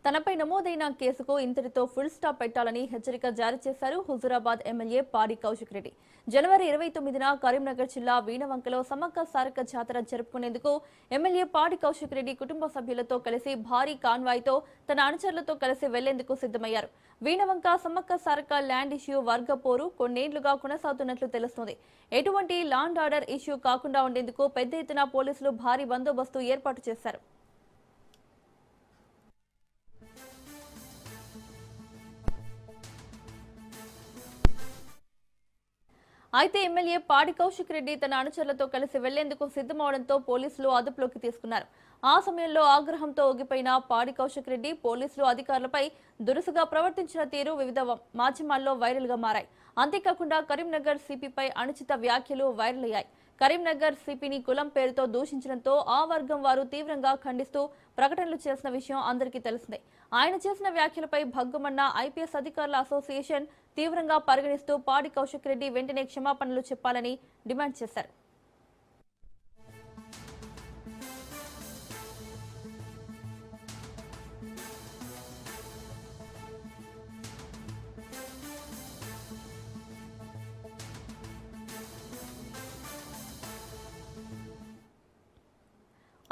తనపై నమోదైన కేసుకు ఇంతటితో ఫుల్ స్టాప్ పెట్టాలని హెచ్చరిక జారీ చేశారు హుజూరాబాద్ ఎమ్మెల్యే పాడి కౌశిక్ రెడ్డి. జనవరి 29న కరీంనగర్ జిల్లా వీణవంకలో సమ్మక్క సారక్క జాతర జరుపుకునేందుకు ఎమ్మెల్యే పాడి కౌశిక్ రెడ్డి కుటుంబ సభ్యులతో కలిసి భారీ కాన్వాయ్తో తన అనుచరులతో కలిసి వెళ్లేందుకు సిద్ధమయ్యారు. వీణవంక సమ్మక్క సారక్క ల్యాండ్ ఇష్యూ వర్గ పోరు కొన్నేళ్లుగా కొనసాగుతున్నట్లు తెలుస్తోంది. ఎటువంటి లాండ్ ఆర్డర్ ఇష్యూ కాకుండా ఉండేందుకు పెద్ద ఎత్తున పోలీసులు భారీ బందోబస్తు ఏర్పాటు చేశారు. అయితే ఎమ్మెల్యే పాడి కౌశిక్ రెడ్డి తన అనుచరులతో కలిసి వెళ్లేందుకు సిద్ధమవడంతో పోలీసులు అదుపులోకి తీసుకున్నారు. ఆ సమయంలో ఆగ్రహంతో ఊగిపోయిన పాడి కౌశిక్ రెడ్డి పోలీసులు అధికారులపై దురుసుగా ప్రవర్తించిన తీరు వివిధ మాధ్యమాల్లో వైరల్ గా మారాయి. అంతేకాకుండా కరీంనగర్ సిపిపై అనుచిత వ్యాఖ్యలు వైరల్ అయ్యాయి. కరీంనగర్ సిపిని కులం పేరుతో దూషించడంతో ఆ వర్గం వారు తీవ్రంగా ఖండిస్తూ ప్రకటనలు చేసిన విషయం అందరికీ తెలిసిందే. ఆయన చేసిన వ్యాఖ్యలపై భగ్గుమన్న ఐపీఎస్ అధికారుల అసోసియేషన్ తీవ్రంగా పరిగణిస్తూ పాడి కౌశిక్ రెడ్డి వెంటనే క్షమాపణలు చెప్పాలని డిమాండ్ చేశారు.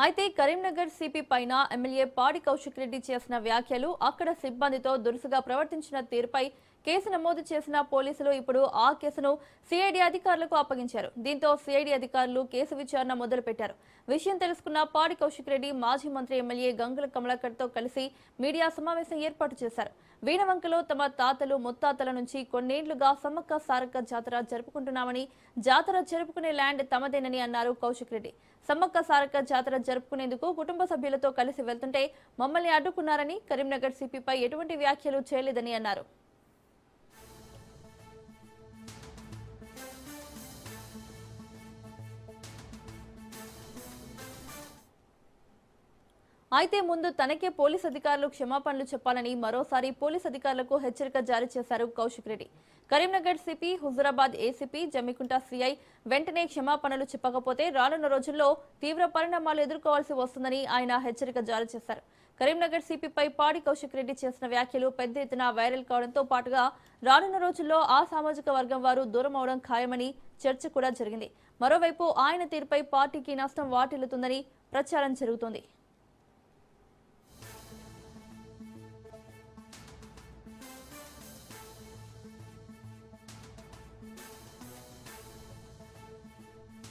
అయితే కరీంనగర్ సిపి పైన ఎమ్మెల్యే పాడి కౌశిక్ రెడ్డి చేసిన వ్యాఖ్యలు, అక్కడ సిబ్బందితో దురుసుగా ప్రవర్తించిన తీరుపై కేసు నమోదు చేసిన పోలీసులు ఇప్పుడు ఆ కేసును సిఐడి అధికారులకు అప్పగించారు. దీంతో సిఐడి అధికారులు కేసు విచారణ మొదలుపెట్టారు. విషయం తెలుసుకున్న పాడి కౌశిక్ రెడ్డి మాజీ మంత్రి ఎమ్మెల్యే గంగుల కమలాకర్ తో కలిసి మీడియా సమావేశం ఏర్పాటు చేశారు. వీణవంకలో తమ తాతలు ముత్తాతల నుంచి కొన్నేళ్లుగా సమ్మక్క సారక్క జాతర జరుపుకుంటున్నామని, జాతర జరుపుకునే ల్యాండ్ తమదేనని అన్నారు కౌశిక్ రెడ్డి. సమ్మక్క సారక్క జాతర జరుపుకునేందుకు కుటుంబ సభ్యులతో కలిసి వెళ్తుంటే మమ్మల్ని అడ్డుకున్నారని, కరీంనగర్ సిపిపై ఎటువంటి వ్యాఖ్యలు చేయలేదని అన్నారు. అయితే ముందు తనకే పోలీస్ అధికారులు క్షమాపణలు చెప్పాలని మరోసారి పోలీస్ అధికారులకు హెచ్చరిక జారీ చేశారు Kaushik Reddy. Karimnagar CP, Huzurabad ACP, Jammikunta CI వెంటనే క్షమాపణలు చెప్పకపోతే రానున్న రోజుల్లో తీవ్ర పరిణామాలు ఎదుర్కోవాల్సి వస్తుందని ఆయన హెచ్చరిక జారీ చేశారు. కరీంనగర్ సిపిపై పాడి కౌశిక్ రెడ్డి చేసిన వ్యాఖ్యలు పెద్ద ఎత్తున వైరల్ కావడంతో పాటుగా రానున్న రోజుల్లో ఆ సామాజిక వర్గం వారు దూరం అవడం ఖాయమని చర్చ కూడా జరిగింది. మరోవైపు ఆయన తీరుపై పార్టీకి నష్టం వాటిల్లుతుందని ప్రచారం జరుగుతోంది.